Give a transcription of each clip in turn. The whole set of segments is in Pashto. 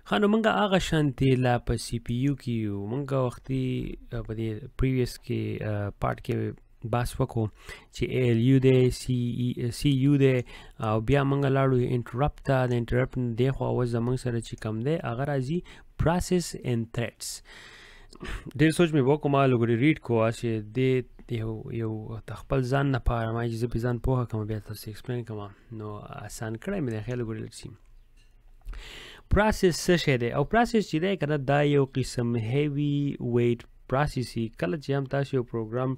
خانو منګه هغه شانتي لا په سی پی یو کې یو منګه وختي په دې پریویس کې پارت کې باس وکړو چې ال یو دی سی یو دی او بیا منګه لاړو انټرپټ ته د انټرپټ دی خو اوس زمونږ سره چې کم دی هغه راځي پروسس اینڈ تھریټس ډېر سوچ مې وکړو ما لږ ریډ کوه چې دې یو خپل ځان نه پاره ما چې زه پې ځان پوهه کړم بیا تاسو ایکسپلین کړم نو اسان کړی مې دی خیال وګورې شي پروسس څه شی دی او پروسس چې دی که نه دا یو قسم هیوي ویټ پروسس وي کله چې هم تاسو یو پروګرام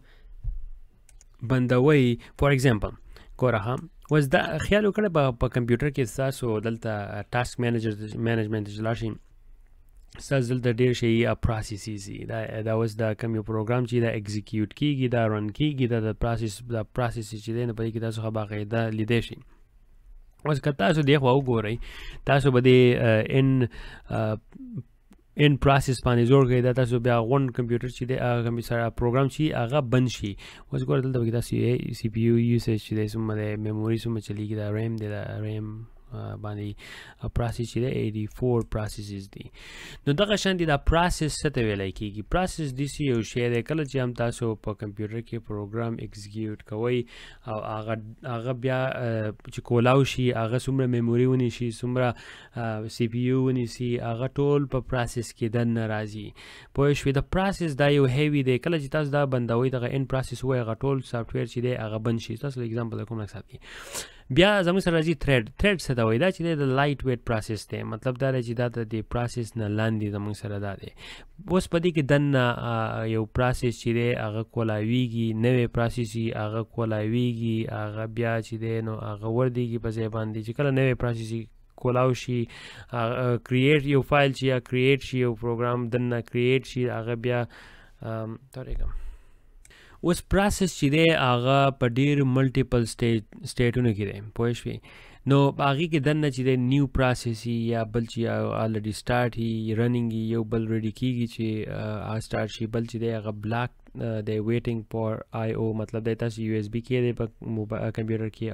بندوي فار ایگزامپل ګوره ها اوس دا خیال وکړئ په کمپیوټر کې ستاسو دلته ټاسک مینجمنټ چې لاړ شي ستاسو دلته ډېر شي پروسیسز دي دا اوس دا کوم یو پروګرام چې دا ایگزیکیوټ کېږي دا رن کېږي دا د پروسیس چې دی نو په دې کې تاسو ښه باقاعده لیدی شي اوس که تاسو دې خوا وګورئ تاسو به د ان پروسس باندې زور کوي دا تاسو بیا غون کمپیوټر چې دی هغه سره پروګرام چې هغه بند شي اوس ګوره دلته به تاسو سی پی یو یوسیج چې دی څومره دی میموري څومره چلیږي دا ریم دی دا ریم باندې پروسس چې دی 84 پروسسز دي نو دغه شان دي دا پروسس څه ته ویلی کېږي پروسس داسې یو شی دی کله چې هم تاسو په کمپیوټر کې پروګرام ایگزیکیوټ کوئ او هغه بیا چې کولاو شي هغه څومره میموري ونیسي څومره سی پی یو ونیسي هغه ټول په پروسس کې دننه راځي پوه شوې د پروسس دا یو هیوي دی کله چې تاسو دا بندوئ دغه ان پروسس وایي هغه ټول سافټویر چې دی هغه بند شي تاسو اگزامپل کوم لږ سات کې بیا زموږ سره راځي تھریډ څه ته وایي دا چې دی د لایټ ویټ پروسس دی مطلب دا دی چې دا د دې پروسس نه لاندې زموږ سره دا دی اوس په دې کې دننه یو پروسس چې دی هغه کولاویږي نوی پروسس وي هغه کولاویږي هغه بیا چې دی نو هغه وردېږي په ځای باندې چې کله نوی پروسس کولاو شي کریټ یو فایل چې یا کریټ شي یو پروګرام دننه کریټ شي هغه بیا تاریکم اوس پروسس چې دی هغه په ډېر ملټیپل سټیټونو کې دی پوه شوې نو هغې کې دننه چې دی نیو پروسس یا بل چې آلریډي سټارټ وي رننګ وي یو بل ریډي کېږي چې هغه سټارټ شي بل چې دی هغه بلاک دی ویټینګ فار آی او مطلب دی تاسو یو ایس بي کې دی په کمپیوټر کې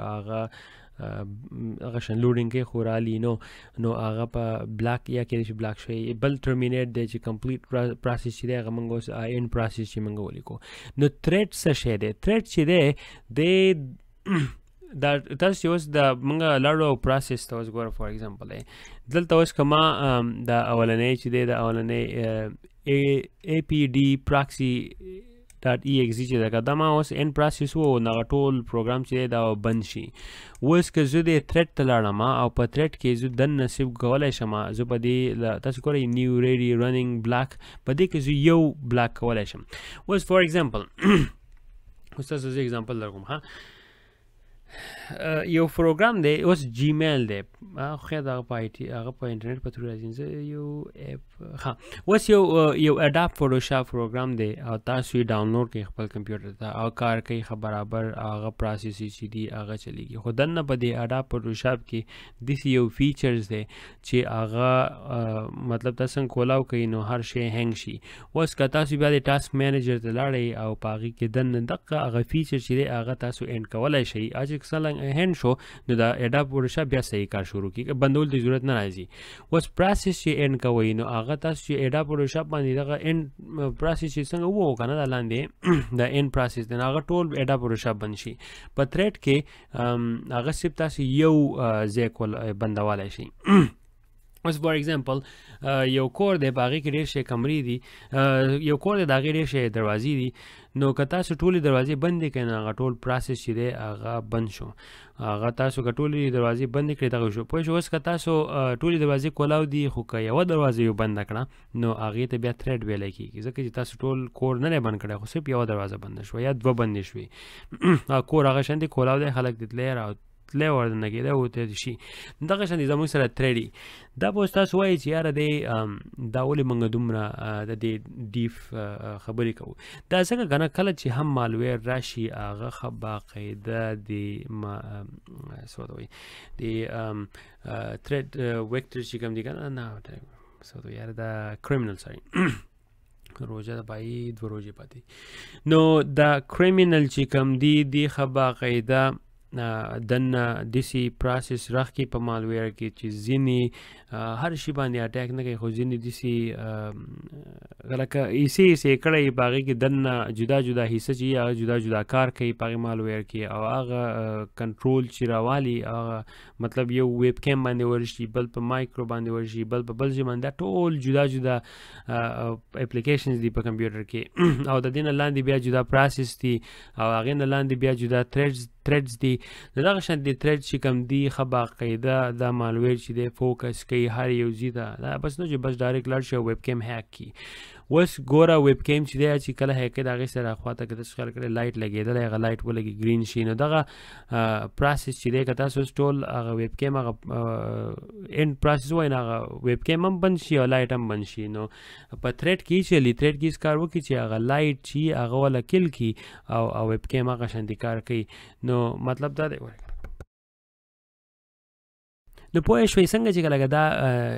هغه شان لوډینګ کې خو رالي نو هغه په بلاک یا کې شي بلاک شوی بل ټرمینیټ دی چې کمپلیټ پروسس چې دی هغه موږ اوس ان پروسس چې موږ ولیکو نو تھریډ څه شی دی تھریډ چې دی دا تاسو چې اوس د موږ لاړو پروسس ته اوس ګوره فار ایگزامپل دلته اوس که ما دا اولنی چې دی د اولنی اے پی ډي پراکسي .exe چې دا دا ما اوس ان پروسس وو نغه ټول پروګرام چې دا بند شي اوس که زه د تھریډ ته لاړم او په تھریډ کې زه دننه سیو کولی شم زه په دې تاسو ګورئ نیو ریډي رننګ بلاک په دې کې زه یو بلاک کولی شم اوس فار ایگزامپل اوس تاسو زه ایگزامپل درکوم ها یو پروګرام دی اوس جیمیل دی خیر هغه په انټرنیټ په تھرو راځي زه یو اپ ها اوس یو اډاپ فوټوشاپ پروګرام دی او تاسو یې ډاونلوډ کړئ خپل کمپیوټر ته او کار کوي برابر هغه پروسس چې دی هغه چلیږي خو دننه په دې اډاپ فوټوشاپ کې داسې یو فیچرز دی چې هغه مطلب تاسو څنګه کولاو کوي نو هر شی هینګ شي اوس که تاسو بیا د ټاسک مینیجر ته لاړئ او په هغې کې دننه دقه هغه فیچر چې دی هغه تاسو اینډ کولی شئ هینډ شو نو دا اډاپ فوټوشاپ بیا صحیح کار شروع کړي بندول د ضرورت نه راځي اوس پروسس چې اینډ کوئ نو هغه تاسو چې اډاپ فوټوشاپ باندې دغه اینډ پروسس چې څنګه وو که نه دا لاندې د اینډ پروسس دی نو هغه ټول اډاپ فوټوشاپ بند شي په تھریډ کې هغه صرف تاسو یو ځای بندولی شي اوس فار ایگزامپل یو کور دی په هغې کې ډېر شی کمرې دي یو کور دی د هغې ډېر شی دروازې دي نو که تاسو ټولې دروازې بندې کړئ نو هغه ټول پروسس چې دی هغه بند شو هغه تاسو که ټولې دروازې بندې کړئ دغه شو پوه شو اوس که تاسو ټولې دروازې کولاو دي خو که یوه دروازه یو بنده کړه نو هغې ته بیا تھریډ ویلی کېږي ځکه چې تاسو ټول کور نه دی بند کړی خو صرف یوه دروازه بنده شوه یا دوه بندې شوې کور هغه شانتې کولاو دی خلک د تلی تلی ورننه کېده وته شي دغه شانتې زموږ سره تھریډ دا به اوس تاسو وایي چې یاره دی دا ولې موږ دومره د دې ډیف خبرې کوو دا ځکه که نه کله چې هم مالویر راشي هغه ښه باقاعده د څه ورته وایي د تھریډ ویکټر چې کوم دي که نه څه ورته وایي یاره دا کریمینل سوري روژه د پایي 2 روژې پاتې نو دا کریمینل چې کوم دي ښه باقاعده دنه داسې پروسس راخکې په مالویر کې چې ځینې هر شي باندې اټیک نه کوي خو ځینې داسې لکه ایسې کړی په هغې کې دننه جدا جدا حصه چې هغه جدا جدا کار کوي په هغې مالویر کې او هغه کنټرول چې راوالي هغه مطلب یو ویب کیم باندې ورشي بل په مایکرو باندې ورشي بل په بل ځای باندې دا ټول جدا جدا اپلیکیشنز دي په کمپیوټر کې او د دې نه لاندې بیا جدا پروسس دي او هغې نه لاندې بیا جدا تھریډز دي د دغه شان دي تھریډ چې کوم دي ښه باقاعده دا مالویر چې دی فوکس کوي هر یو ځای ته دا بس نه چې بس ډایرکټ لاړ شي ویب کیم هیک کړي اوس ګوره ویب کیم چې دی چې کله هیک کړي د هغې سره خواته که تاسو خیال کړی لایټ لګېدلی هغه لایټ ولګي ګرین شي نو دغه پروسس چې دی که تاسو اوس ټول هغه ویب کیم هغه اینډ پروسس وایي نو هغه ویب کیم هم بند شي او لایټ هم بند شي نو په تھریډ کې چلي تھریډ کې کار وکړي چې هغه لایټ چې هغه وله کل کړي او ویب کیم هغه شانتي کار کوي نو مطلب دا دی نو پوه شوئ څنګه چې کله دا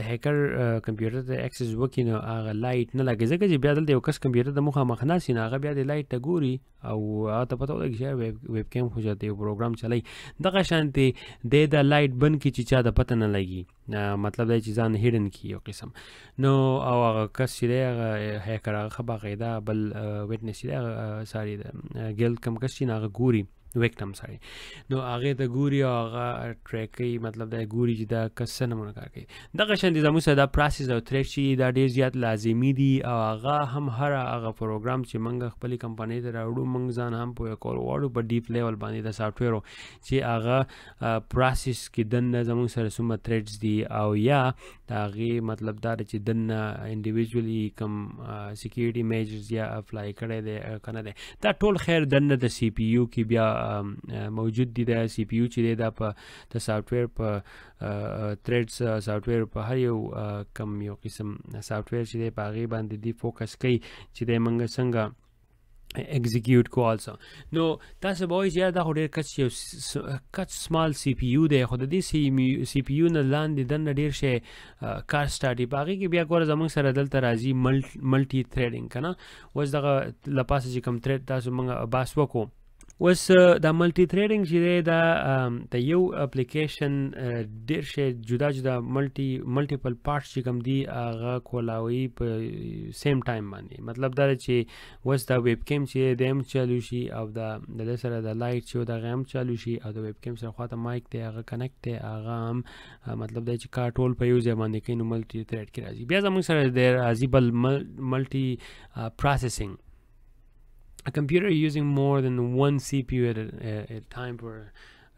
هیکر کمپیوټر ته اکسس وکړي نو هغه لایټ نه لګي ځکه چې بیا دلته یو کس کمپیوټر ته مخامخ ناست وي نو هغه بیا د لایټ ته ګوري او هغه ته پته ولګي چې ویب کیم خو چاته یو پروګرام چلی دغه شانتې دی دا لایټ بند کړي چې چا د پته نه لګي مطلب دی چې ځان هیډن کړي یو قسم نو او هغه کس چې دی هغه هیکر هغه ښه باقاعده بل ویټنس چې دی هغه ساري ګیلډ کم کس چې نو هغه ګوري ویکټم سړی نو هغې ته ګوري او هغه ټریک کوي مطلب دا ګوري چې دا کس څه نمونه کار کوي دغه شانتې زموږ سره دا پروسس او تھریډ چې دا ډېر زیات لازمي دي او هغه هم هر هغه پروګرام چې موږ خپلې کمپنۍ ته راوړو موږ ځان هم پوهه کول غواړو په ډیپ لیول باندې د سافټویرو چې هغه پروسس کې دننه زموږ سره څومره تھریډز دي او یا د هغې مطلب دا دی چې دننه انډیویژولي کم سیکیورټي میجرز یا اپلای کړی دی که نه دی دا ټول خیر دننه د سی پی یو کې بیا موجود دي د سی پی یو چې دی دا په د سافټویر په تھریډز سافټویر په هر یو کم یو قسم سافټویر چې دی په هغې باندې دی فوکس کوي چې دی موږ څنګه ایگزیکیوټ کو آلسو نو تاسو به وایئ چې یار دا خو ډېر کچ سمال سی پی یو دی خو د دې سی پی یو نه لاندې دننه ډېر شی کار سټارټي په هغې کې بیا ګوره زموږ سره دلته راځي ملټي تھریډینګ که نه اوس دغه له پاسه چې کوم تھریډ تاسو موږ بحث وکړو اوس دا ملټي تھریډینګ چې دی دا د یو اپلیکیشن ډېر شی جدا جدا ملټیپل پارټس چې کوم دي هغه کولاوي په سیم ټایم باندې مطلب دا دی چې اوس دا ویب کیم چې دی هم چالو شي او د دې سره د لایټ چې دغه هم چالو شي او د ویب کیم سره خواته مایک دی هغه کنیکټ دی هغه هم مطلب دی چې کار ټول په یو ځای باندې کوي نو ملټي تھریډ کې راځي بیا زموږ سره دی راځي بل ملټي پروسیسینګ A computer using more than one CPU at a time for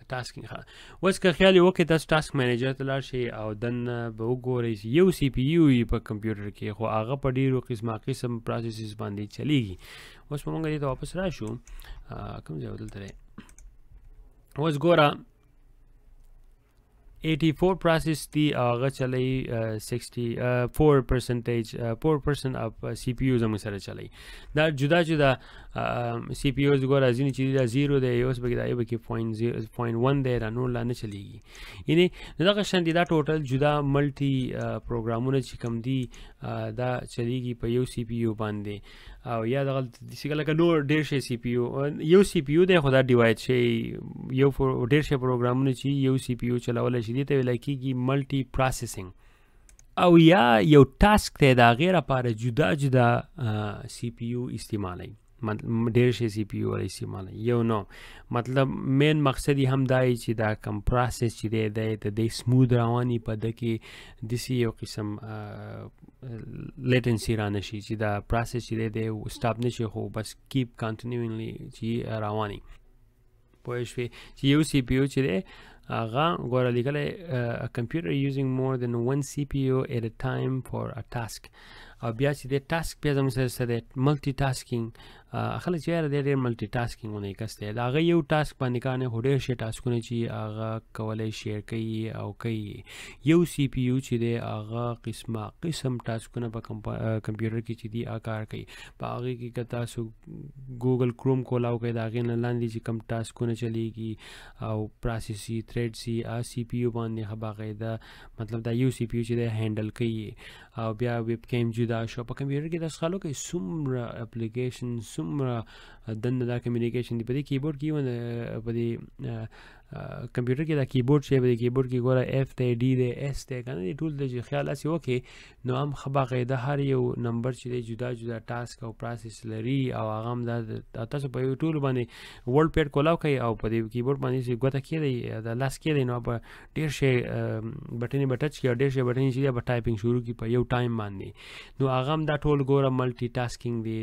tasking اوس که خیال یې وکړئ تاسو ټاسک مینیجر ته لاړ شئ او دننه به وګورئ چې یو سی پی یو وي په کمپیوټر کې خو هغه په ډېرو قسم پروسیسز باندې چلیږي اوس به موږ دې ته واپس راشو کوم ځای دلته دی اوس ګوره 84 پروسیس دي هغه چلی 4% اف سی پی یو زموږ سره چلی دا جدا جدا سی پی یوز ګوره ځینې چې دا 0 دی اوس به کې دا یو به کې 0.1 دی را نور لا نه چلیږي یعنې دغه شانتې دا ټوټل جدا ملټي پروګرامونه چې کوم دي دا چلیږي په یو سی پی یو باندې او یا دغه داسې لکه نور ډېر شی سی پی یو سی پی یو دی خو دا ډیوایډ شي یو ډېر شی پروګرامونه چې یو سی پی یو چلولی شي دې ته ویلی کېږي ملټي پروسیسینګ او یا یو ټاسک دی د هغې لپاره جدا جدا سی پی یو استعمالوي ډېر شی سی پی یو والا استعمالوي یو نو مطلب مین مقصد یې هم دا چې دا کم پروسس چې دی د دې سموث رواني په ده کې داسې یو قسم لیټنسي را نه شي چې دا پروسس چې دی سټاپ نه شي خو بس کیپ کنټینیولی چې رواني پوه شوې چې یو سی پی یو چې دی هغه ګوره لیکلی a computer using more than one CPU at a time for a task او بیا چې د ټاسک بیا زموږ سره دی ملټي ټاسکینګ خلک چې یاره دی ډېر ملټي ټاسکینګ ونه کس دی د هغه یو ټاسک باندې کار نه خو ډېر شي ټاسکونه چې هغه کولی شیر کوي او کوي یو سی پی یو چې دی هغه قسم ټاسکونه په کمپیوټر کې چې دي هغه کار کوي په هغې کې که تاسو ګوګل کروم کولاو کوئ د هغې نه لاندې چې کوم ټاسکونه چلیږي او پروسیسي تھریډ سي سی پی یو باندې ښه باقاعده مطلب دا یو سی پی یو چې دی هینډل کوي او بیا ویب کیم جدا شو په کمپیوټر کې تاسو خیال وکړئ څومره اپلیکیشن څومره دننه دا کمیونیکیشن دی په دې کیبورډ کې په دې کمپیوټر کې دا کیبورډ چې به کیبورډ کې ګوره اف ته ډي دی اس ته کنه دي ټول د خیال اسی وکي نو هم خبا قاعده هر یو نمبر چې دی جدا جدا ټاسک او پروسس لري او هغه هم دا تاسو په یو ټول باندې ورلد پیډ کولاو کوي او په دې کیبورډ باندې چې ګوته کېږي د لاس کېږي نو په ډیر شي بټن به ټچ کې ډیر شي بټن چې به ټایپینګ شروع کی په یو ټایم باندې نو هغه هم دا ټول ګوره ملټي ټاسکینګ دی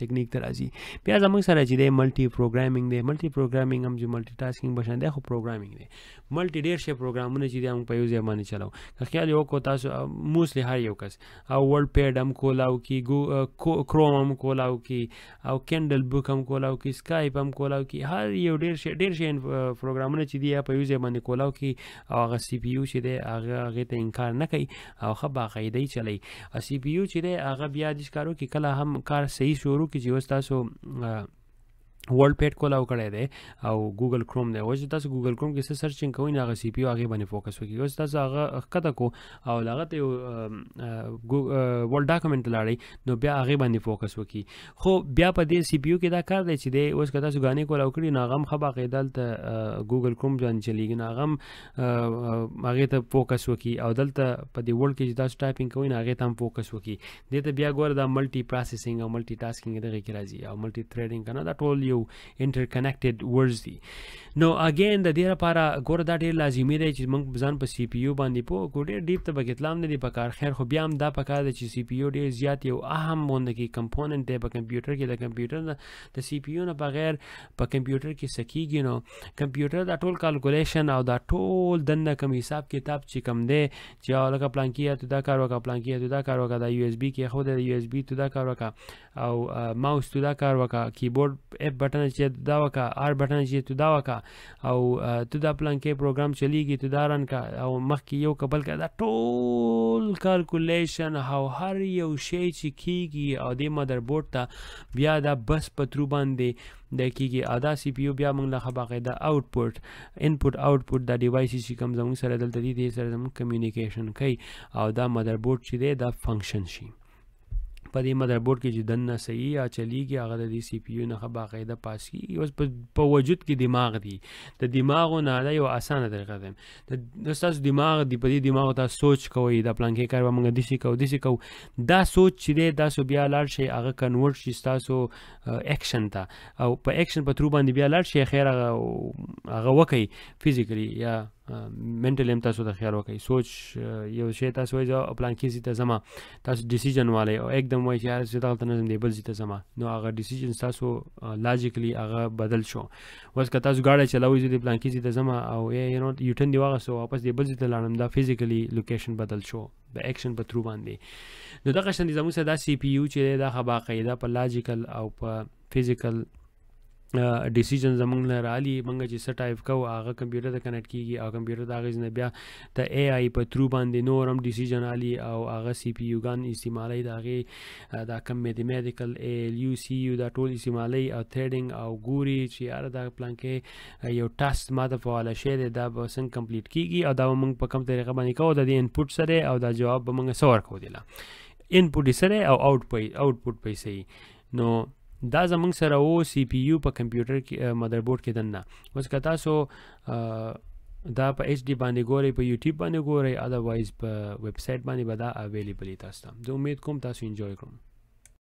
ټیکنیک تر راځي بیا زموږ سره چې دی ملټي پروګرامینګ دی ملټي پروګرامینګ هم چې ملټي ټاسکینګ بشان دی خو پروګرامینګ دی ملټي ډیر شي پروګرامونه چې دی هم په یو ځای باندې چلاو که خیال یو کو تاسو موسلی هر یو کس او ورلد پیډ هم کولاو کی کروم هم کولاو کی او کینډل بک هم کولاو کی سکایپ هم کولاو کی هر یو ډیر شي پروګرامونه چې دی په یو ځای باندې کولاو کی او هغه سی پی یو چې دی هغه ته انکار نه کوي او خو باقاعده چلی او سی پی یو چې دی هغه بیا د کارو کې کله هم کار صحیح شروع کی چې تاسو ورلد پیډ کولاو کړی دی او ګوګل کروم دی او چې تاسو ګوګل کروم کې څه سرچینګ کوئ نو هغه سی پی یو هغې باندې فوکس وکړي اوس تاسو هغه ښکته کو او هغه ته یو ورلد ډاکومنټ ته لاړئ نو بیا هغې باندې فوکس وکړي خو بیا په دې سی پی یو کې دا کار دی چې دی اوس که تاسو ګانې کولاو کړي نو هغه هم ښه باقاعده دلته ګوګل کروم باندې چلیږي نو هغه هم هغې ته فوکس وکړي او دلته په دې ورلد کې چې تاسو ټایپینګ کوئ نو هغې ته هم فوکس وکړي دې ته بیا ګوره دا ملټي پروسیسینګ او ملټي ټاسکینګ دغې کې راځي او ملټي تھریډینګ که نه دا ټول یو interconnected words دي نو اگین د دې لپاره ګوره دا ډېر لازمي دی چې موږ ځان په سی پی یو باندې پوه کړو ډېر ډیپ ته پکې تلام نه دي پکار خیر خو بیا هم دا پکار دی چې سی پی یو ډېر زیات یو اهم غونډه کې کمپوننټ دی په کمپیوټر کې د کمپیوټر د سی پی یو نه بغیر په کمپیوټر کې سکیږي نو کمپیوټر دا ټول کیلکولیشن او دا ټول دنه کم حساب کتاب چې کم دی چې لکه پلانکیه تو دا کار وکړه پلانکیه تو دا کار وکړه دا یو اس بي کې خو د یو اس بي تو دا کار وکړه او ماوس تو دا کار وکړه کیبورډ اف بٹن چې دا وکا آر بٹن چې تو دا وکا او تو دا پلان کې پروګرام چلیږي تو دا رن کا او مخکې یو قبل کا دا ټول کیلکولیشن او هر یو شی چې کیږي او د مدر بورډ ته بیا دا بس پترو باندې د کیږي ادا سی پی یو بیا موږ له باقاعده آوټپوټ انپوټ آوټپوټ دا ډیوایس چې کوم زموږ سره دلته دي سره زموږ کمیونیکیشن کوي او دا مدر بورډ چې دی دا فنکشن شي په دې مدر بورډ کې چې دننه صحیح یا چلیږي هغه د دې سی پی یو نه باقاعده پاس کیږي اوس په وجود کې دماغ دی د دماغو نه دا یو اسانه طریقه ده د تاسو دماغ دی په دې دماغ ته سوچ کوئ د پلان کې کار موږ دسی کو دا سوچ چې دی تاسو بیا لاړ شي هغه کنورټ شي تاسو اکشن ته او په اکشن په ترو باندې بیا لاړ شي خیر هغه وکي فزیکلی یا منټل هم تاسو د خیال وکړئ سوچ یو شی تاسو وایي پلان کې زی ته زما تاسو ډیسیژن والے او एकदम وایي چې زه دغلته نه ځم دی بل زی ته زما نو هغه ډیسیژن تاسو لاجیکلی هغه بدل شو اوس که تاسو ګاډی چلاوئ زه د پلان کې زی ته زما او یو نو یو ټن دی واغسو واپس دی بل زی ته لاړم دا فزیکلی لوکیشن بدل شو د اکشن په ترو باندې نو دغه شان زموږ سره دا سی پی یو چې دا باقاعده په لاجیکل او په فزیکل ډیسیژن زمونږ نه رالي موږ چې څه ټایپ کوو هغه کمپیوټر ته کنیکټ کیږي او کمپیوټر د هغې نه بیا د ای آی په ترو باندې نور هم ډیسیژن الي او هغه سی پی یو ګان استعمالوي د هغې دا کم میتھمیټیکل ای ایل یو سی یو دا ټول استعمالوي او تھریډینګ او ګوري چې یاره دا پلان کې یو ټاسک ماته په حواله شوی دی دا به څنګه کمپلیټ کیږي او دا به موږ په کوم طریقه باندې کوو د دې انپوټ سره او دا جواب به موږ څه ورکوو دی له انپوټ یې سره او آوټپوټ پیسې نو دا زمونږ سره و سی پی یو په کمپیوټر کې مدر بورډ کې دننه اوس که تاسو دا په ایچ ډي باندې ګورئ په یوټیوب باندې ګورئ ادروایز په ویب سایټ باندې به دا اویلیبل وي تاسو ته زه امید کوم تاسو انجوای کړم